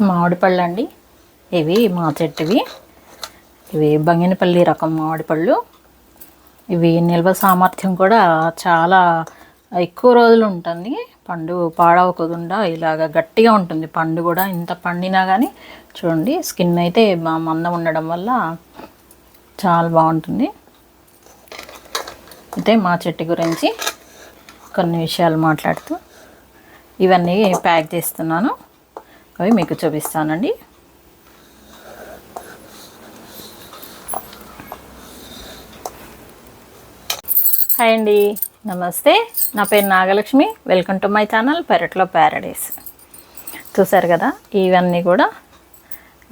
మామిడి పళ్ళు అండి. ఇవి మా చెట్టువి. ఇవి బంగినపల్లి రకం మామిడి పళ్ళు. ఇవి నిల్వ సామర్థ్యం కూడా చాలా ఎక్కువ రోజులు ఉంటుంది. పండు పాడవకుండా ఇలాగ గట్టిగా ఉంటుంది. పండు కూడా ఇంత పండినా కానీ చూడండి, స్కిన్ అయితే మందం ఉండడం వల్ల చాలా బాగుంటుంది. అయితే మా చెట్టు గురించి కొన్ని విషయాలు మాట్లాడుతూ ఇవన్నీ ప్యాక్ చేస్తున్నాను. అవి మీకు చూపిస్తానండి. హాయ్ అండి, నమస్తే. నా పేరు Nagalakshmi. Welcome to my channel పెరట్లో ప్యారడైస్. చూసారు కదా, ఇవన్నీ కూడా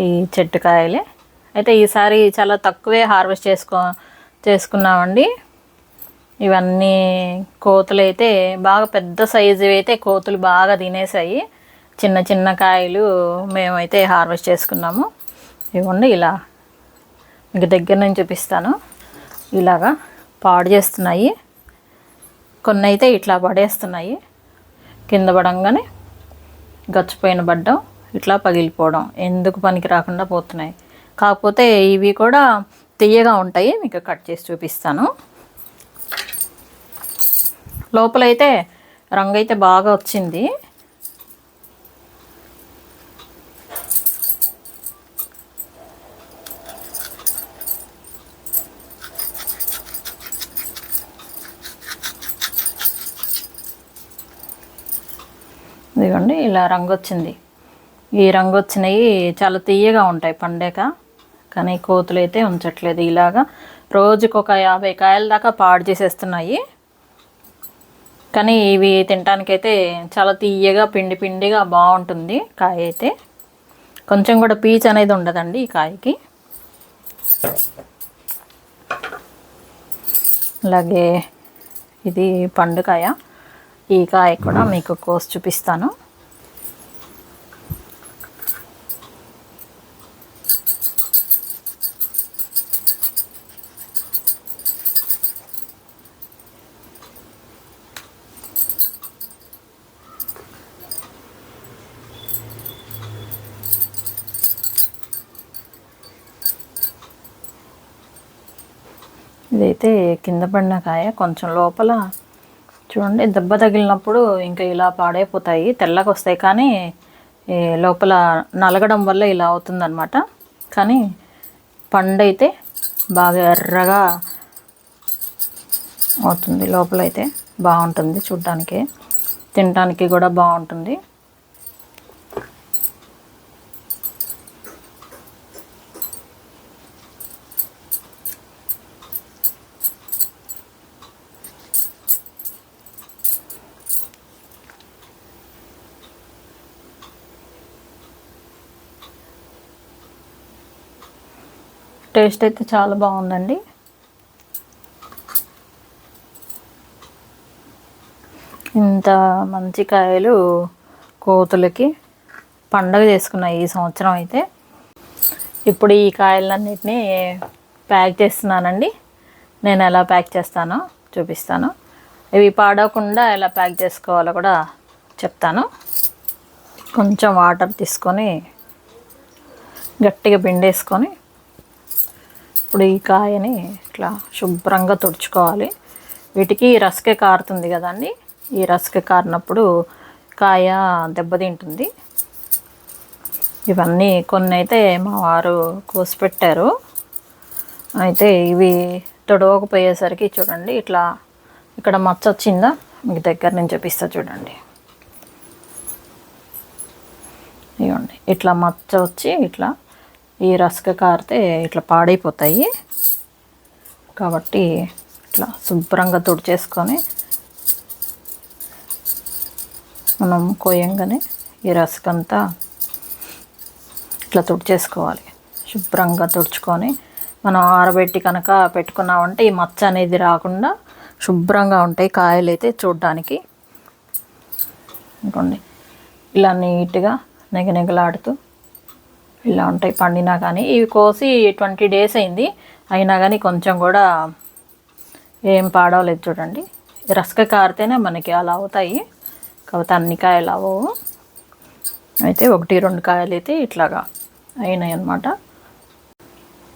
ఈ చెట్టు కాయలే. అయితే ఈసారి చాలా తక్కువే హార్వెస్ట్ చేసుకున్నామండి. ఇవన్నీ కోతులు అయితే బాగా పెద్ద సైజు అయితే కోతులు బాగా తినేసాయి. చిన్న చిన్న కాయలు మేమైతే హార్వెస్ట్ చేసుకున్నాము. ఇవ్వండి, ఇలా మీకు దగ్గర నుంచి చూపిస్తాను. ఇలాగా పాడు చేస్తున్నాయి. కొన్ని అయితే ఇట్లా పడేస్తున్నాయి. కింద పడంగానే గచ్చిపోయిన బడ్డం ఇట్లా పగిలిపోవడం, ఎందుకు పనికి రాకుండా పోతున్నాయి. కాకపోతే ఇవి కూడా తియ్యగా ఉంటాయి. మీకు కట్ చేసి చూపిస్తాను. లోపలైతే రంగు అయితే బాగా వచ్చింది. ఇదిగోండి, ఇలా రంగు వచ్చింది. ఈ రంగు వచ్చినవి చాలా తీయగా ఉంటాయి పండాక. కానీ కోతులు అయితే ఉంచట్లేదు. ఇలాగా రోజుకు ఒక 50 కాయల దాకా పాడు చేసేస్తున్నాయి. కానీ ఇవి తినటానికైతే చాలా తీయగా పిండి పిండిగా బాగుంటుంది. కాయ అయితే కొంచెం కూడా పీచు అనేది ఉండదండి ఈ కాయకి. అలాగే ఇది పండుకాయ. ఈ కాయ కూడా మీకు కోసి చూపిస్తాను. ఇదైతే కింద పడిన కాయ. కొంచెం లోపల చూడండి, దెబ్బ తగిలినప్పుడు ఇంకా ఇలా పాడైపోతాయి, తెల్లగా వస్తాయి. కానీ లోపల నలగడం వల్ల ఇలా అవుతుందన్నమాట. కానీ పండు అయితే బాగా ఎర్రగా అవుతుంది. లోపలైతే బాగుంటుంది, చూడ్డానికి తినడానికి కూడా బాగుంటుంది. టేస్ట్ అయితే చాలా బాగుందండి. ఇంత మంచి కాయలు కోతులకి పండగ చేసుకున్నాయి ఈ సంవత్సరం అయితే. ఇప్పుడు ఈ కాయలన్నిటినీ ప్యాక్ చేస్తున్నానండి. నేను ఎలా ప్యాక్ చేస్తానో చూపిస్తాను. ఇవి పాడవకుండా ఎలా ప్యాక్ చేసుకోవాలో కూడా చెప్తాను. కొంచెం వాటర్ తీసుకొని గట్టిగా పిండేసుకొని ఇప్పుడు ఈ కాయని ఇట్లా శుభ్రంగా తుడుచుకోవాలి. వీటికి రసక కారుతుంది కదండి. ఈ రసక కారినప్పుడు కాయ దెబ్బతింటుంది. ఇవన్నీ కొన్ని అయితే మా వారు కోసి పెట్టారు. అయితే ఇవి తొడవకపోయేసరికి చూడండి, ఇట్లా ఇక్కడ మచ్చ వచ్చిందా, మీకు దగ్గర నుంచి చూపిస్తా చూడండి. ఇవ్వండి, ఇట్లా మచ్చ వచ్చి ఇట్లా ఈ రసక కారితే ఇట్లా పాడైపోతాయి. కాబట్టి ఇట్లా శుభ్రంగా తుడిచేసుకొని మనం కోయంగానే ఈ రసకంతా ఇట్లా తుడిచేసుకోవాలి. శుభ్రంగా తుడుచుకొని మనం ఆరబెట్టి కనుక పెట్టుకున్నామంటే ఈ మచ్చ అనేది రాకుండా శుభ్రంగా ఉంటాయి కాయలు అయితే చూడడానికి. అనుకోండి, ఇలా నీట్గా నెగనెగలాడుతూ ఇలా ఉంటాయి పండినా కానీ. ఇవి కోసి 20 డేస్ అయింది, అయినా కానీ కొంచెం కూడా ఏం పాడవలేదు చూడండి. రసక కారితేనే మనకి అలా అవుతాయి, కాకపోతే అన్ని కాయలు అవ్వవు. అయితే 1-2 కాయలు అయితే ఇట్లాగా అయినాయి అన్నమాట.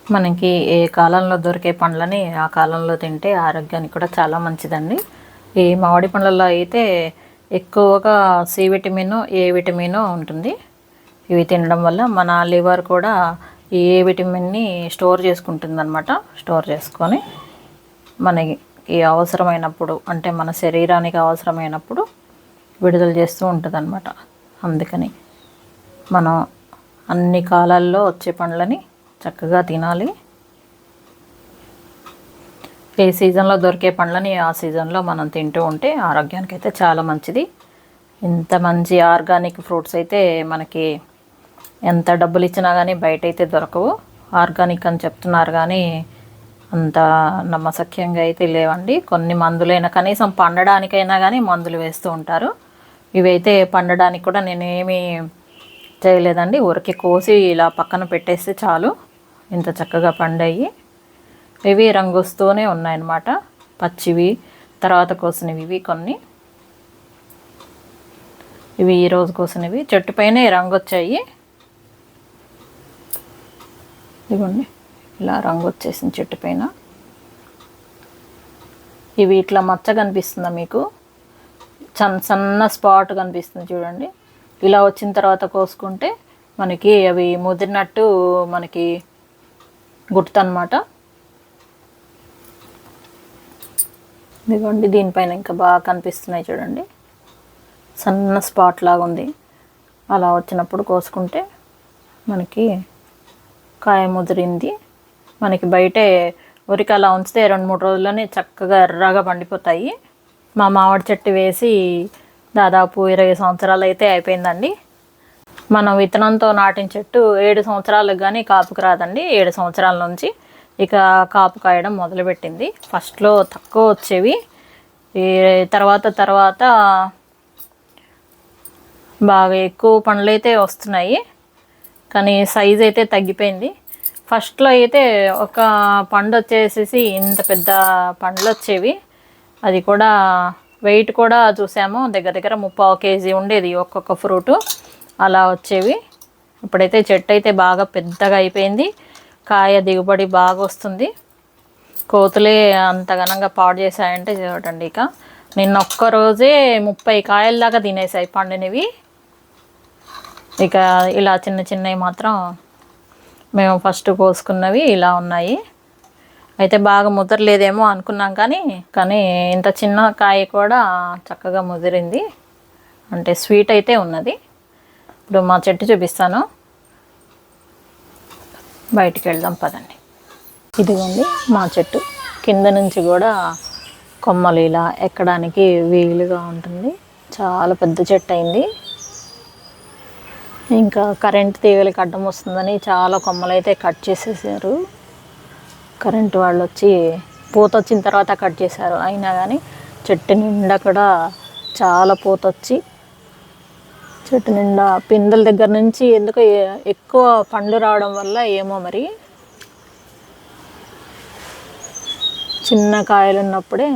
మనకి ఏ కాలంలో దొరికే పండ్లని ఆ కాలంలో తింటే ఆరోగ్యానికి కూడా చాలా మంచిదండి. ఈ మామిడి పండ్లలో అయితే ఎక్కువగా సి విటమిన్, ఏ విటమిన్ ఉంటుంది. ఇవి తినడం వల్ల మన లివర్ కూడా ఈ ఏ విటమిన్ని స్టోర్ చేసుకుంటుంది అనమాట. స్టోర్ చేసుకొని మనకి అవసరమైనప్పుడు, అంటే మన శరీరానికి అవసరమైనప్పుడు విడుదల చేస్తూ ఉంటుంది అనమాట. అందుకని మనం అన్ని కాలాల్లో వచ్చే పండ్లని చక్కగా తినాలి. ఏ సీజన్లో దొరికే పండ్లని ఆ సీజన్లో మనం తింటూ ఉంటే ఆరోగ్యానికి అయితే చాలా మంచిది. ఇంత మంచి ఆర్గానిక్ ఫ్రూట్స్ అయితే మనకి ఎంత డబ్బులు ఇచ్చినా కానీ బయట అయితే దొరకవు. ఆర్గానిక్ అని చెప్తున్నారు కానీ అంత నమ్మశక్యంగా అయితే లేవండి. కొన్ని మందులైనా, కనీసం పండడానికైనా కానీ మందులు వేస్తూ ఉంటారు. ఇవైతే పండడానికి కూడా నేనేమీ చేయలేదండి. ఊరికి కోసి ఇలా పక్కన పెట్టేస్తే చాలు, ఇంత చక్కగా పండాయి. ఇవి రంగు వస్తూనే ఉన్నాయన్నమాట. పచ్చివి, తర్వాత కోసినవి ఇవి కొన్ని. ఇవి ఈరోజు కోసినవి, చెట్టు పైన రంగు వచ్చాయి. ఇదిగోండి ఇలా రంగు వచ్చేసింది చెట్టు పైన. ఇవి ఇట్లా మచ్చ కనిపిస్తుందా మీకు? సన్న స్పాట్ కనిపిస్తుంది చూడండి. ఇలా వచ్చిన తర్వాత కోసుకుంటే మనకి అవి ముదిరినట్టు మనకి గుర్తనమాట. ఇదిగోండి దీనిపైన ఇంకా బాగా కనిపిస్తున్నాయి చూడండి, సన్న స్పాట్ లాగా ఉంది. అలా వచ్చినప్పుడు కోసుకుంటే మనకి కాయ ముదిరింది. మనకి బయటే ఉరికి అలా ఉంచితే 2-3 రోజుల్లోనే చక్కగా ఎర్రగా పండిపోతాయి. మా మామిడి చెట్టు వేసి దాదాపు 20 సంవత్సరాలు అయితే అయిపోయిందండి. మనం విత్తనంతో నాటిన చెట్టు 7 సంవత్సరాలకు కానీ కాపుకు రాదండి. 7 సంవత్సరాల నుంచి ఇక కాపు కాయడం మొదలుపెట్టింది. ఫస్ట్లో తక్కువ వచ్చేవి, ఈ తర్వాత బాగా ఎక్కువ పండ్లు అయితే వస్తున్నాయి, కానీ సైజ్ అయితే తగ్గిపోయింది. ఫస్ట్లో అయితే ఒక పండు వచ్చేసేసి ఇంత పెద్ద పండ్లు వచ్చేవి. అది కూడా వెయిట్ కూడా చూసాము, దగ్గర 30 kg ఉండేది ఒక్కొక్క ఫ్రూటు, అలా వచ్చేవి. ఇప్పుడైతే చెట్టు అయితే బాగా పెద్దగా అయిపోయింది, కాయ దిగుబడి బాగా వస్తుంది. కోతులే అంత ఘనంగా పాడు చేశాయంటే చూడండి. ఇక నిన్న ఒక్కరోజే 30 కాయల దాకా తినేసాయి పండినవి. ఇక ఇలా చిన్నవి మాత్రం మేము ఫస్ట్ కోసుకున్నవి ఇలా ఉన్నాయి. అయితే బాగా ముదరలేదేమో అనుకున్నాం, కానీ ఇంత చిన్న కాయ కూడా చక్కగా ముదిరింది, అంటే స్వీట్ అయితే ఉన్నది. ఇప్పుడు మా చెట్టు చూపిస్తాను, బయటికి వెళ్దాం పదండి. ఇదిగోండి మా చెట్టు, కింద నుంచి కూడా కొమ్మలు ఇలా ఎక్కడానికి వీలుగా ఉంటుంది. చాలా పెద్ద చెట్టు అయింది. ఇంకా కరెంట్ తీగలకి అడ్డం వస్తుందని చాలా కొమ్మలు అయితే కట్ చేసేసారు. కరెంటు వాళ్ళు వచ్చి పూత వచ్చిన తర్వాత కట్ చేశారు. అయినా కానీ చెట్టు నిండా కూడా చాలా పూత వచ్చి, చెట్టు నిండా పిందెల దగ్గర నుంచి ఎందుకో ఎక్కువ పండ్లు రావడం వల్ల ఏమో మరి, చిన్న కాయలు ఉన్నప్పుడే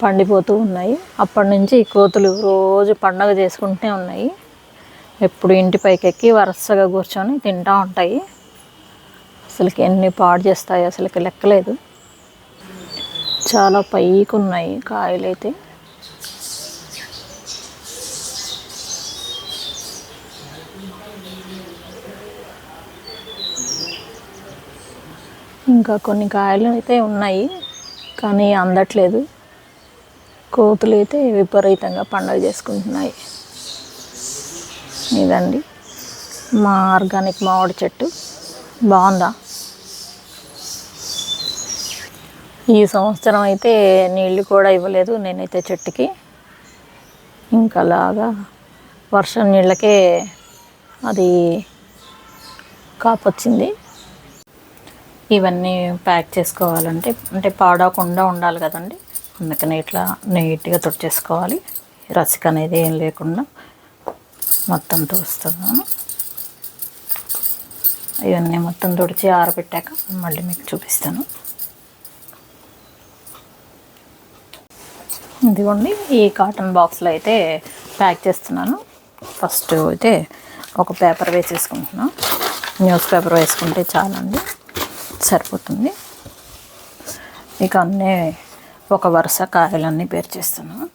పండిపోతూ ఉన్నాయి. అప్పటి నుంచి కోతులు రోజు పండగ చేసుకుంటూనే ఉన్నాయి. ఎప్పుడు ఇంటి పైకి ఎక్కి వరుసగా కూర్చొని తింటూ ఉంటాయి. అసలుకి ఎన్ని పాడు చేస్తాయి అసలుకి లెక్కలేదు. చాలా పైకి ఉన్నాయి కాయలైతే. ఇంకా కొన్ని కాయలు అయితే ఉన్నాయి కానీ అందట్లేదు. కోతులు అయితే విపరీతంగా పండగ చేసుకుంటున్నాయి. ఇదండి మా ఆర్గానిక్ మామిడి చెట్టు, బాగుందా? ఈ సంవత్సరం అయితే నీళ్ళు కూడా ఇవ్వలేదు నేనైతే చెట్టుకి. ఇంకలాగా వర్షం నీళ్ళకే అది కాపొచ్చింది. ఇవన్నీ ప్యాక్ చేసుకోవాలంటే అంటే పాడవకుండా ఉండాలి కదండి, అందుకని ఇట్లా నీట్గా తుడిచేసుకోవాలి. రసిక అనేది ఏం లేకుండా మొత్తం తుడుస్తున్నాను. ఇవన్నీ మొత్తం తుడిచి ఆరబెట్టాక మళ్ళీ మీకు చూపిస్తాను. ఇదిగోండి ఈ కాటన్ బాక్స్లో అయితే ప్యాక్ చేస్తున్నాను. ఫస్ట్ అయితే ఒక పేపర్ వేసేసుకుంటున్నాను. న్యూస్ పేపర్ వేసుకుంటే చాలండి, సరిపోతుంది. ఇక అన్నీ ఒక వరుస కాయలన్నీ పేర్చేస్తున్నాను.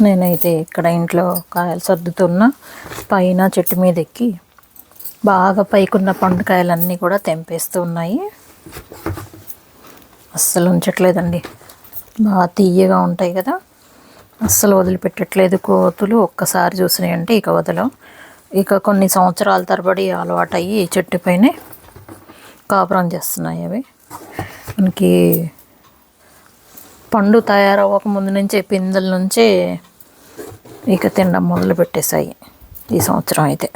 నేనైతే ఇక్కడ ఇంట్లో కాయలు సర్దుతున్నా, పైన చెట్టు మీద ఎక్కి బాగా పైకున్న పండుకాయలన్నీ కూడా తెంపేస్తూ ఉన్నాయి. అస్సలు ఉంచట్లేదండి, బాగా తీయగా ఉంటాయి కదా, అస్సలు వదిలిపెట్టట్లేదు కోతులు. ఒక్కసారి చూసినాయి అంటే ఇక వదలం. ఇక కొన్ని సంవత్సరాల తరబడి అలవాటయ్యి చెట్టు పైనే కాపురం చేస్తున్నాయి. అవి మనకి పండు తయారవ్వక ముందు నుంచే, పిందెల నుంచే ఇక తినడం మొదలు పెట్టేశాయి ఈ సంవత్సరం అయితే.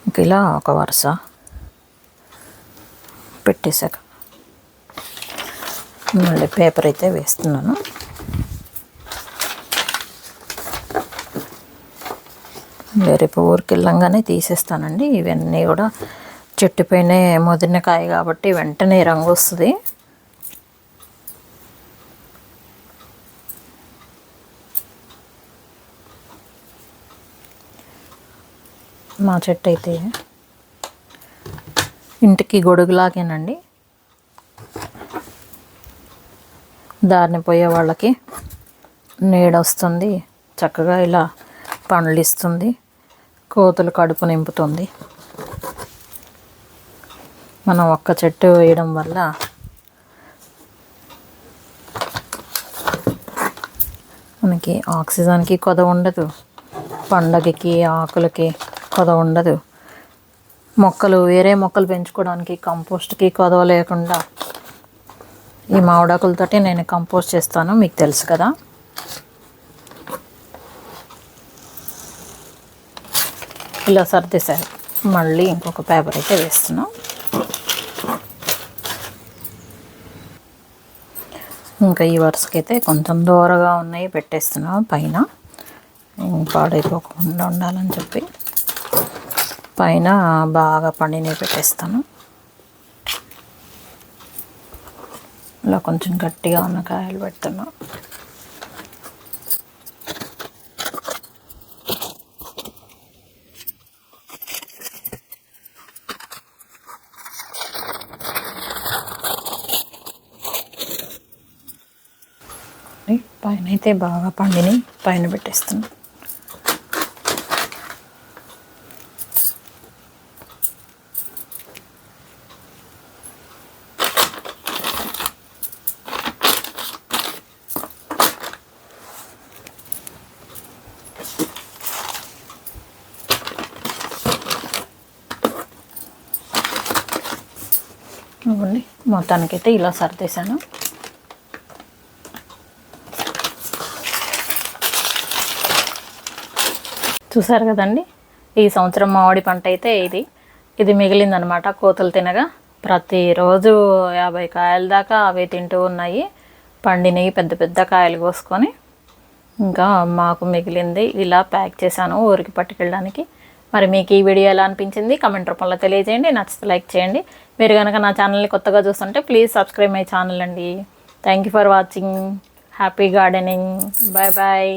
ఇంక ఇలా ఒక వరుస పెట్టేశాక మళ్ళీ పేపర్ అయితే వేస్తున్నాను. రేపు ఊరికి వెళ్ళంగానే తీసేస్తానండి. ఇవన్నీ కూడా చెట్టుపైనే ముదిరిన కాయ కాబట్టి వెంటనే రంగు వస్తుంది. మా చెట్టు అయితే ఇంటికి గొడుగులాగేనండి. దారిని పోయే వాళ్ళకి నీడ వస్తుంది, చక్కగా ఇలా పండ్లు ఇస్తుంది, కోతులు కడుపు నింపుతుంది. మనం ఒక్క చెట్టు వేయడం వల్ల మనకి ఆక్సిజన్కి కొద ఉండదు, పండగకి ఆకులకి కొద ఉండదు. మొక్కలు వేరే మొక్కలు పెంచుకోవడానికి కంపోస్ట్కి కొదవ లేకుండా ఈ మామిడాకులతోటి నేను కంపోస్ట్ చేస్తాను, మీకు తెలుసు కదా. ఇలా సర్దేశారు. మళ్ళీ ఇంకొక పేపర్ అయితే వేస్తున్నాం. ఇంకా ఈ వరుసకైతే కొంచెం దూరగా ఉన్నాయి పెట్టేస్తున్నాం పైన, పాడైపోకుండా ఉండాలని చెప్పి పైన బాగా పండినవి పెట్టేస్తాను. ఇలా కొంచెం గట్టిగా ఉన్న కాయలు పెడుతున్నాం. పైన అయితే బాగా పండిని పైన పెట్టేస్తున్నాం. ఇవ్వండి, మొత్తానికైతే ఇలా సర్దేశాను. చూసారు కదండి, ఈ సంవత్సరం మామిడి పంట అయితే ఇది మిగిలిందనమాట. కోతులు తినగా ప్రతిరోజు 50 కాయల దాకా అవే తింటూ ఉన్నాయి. పండినవి పెద్ద పెద్ద కాయలు కోసుకొని ఇంకా మాకు మిగిలింది ఇలా ప్యాక్ చేశాను ఊరికి పట్టుకెళ్ళడానికి. మరి మీకు ఈ వీడియో ఎలా అనిపించింది కమెంట్ రూపంలో తెలియజేయండి. నచ్చితే లైక్ చేయండి. మీరు కనుక నా ఛానల్ని కొత్తగా చూస్తుంటే ప్లీజ్ సబ్స్క్రైబ్ మై ఛానల్ అండి. Thank you for watching. Happy gardening. Bye bye.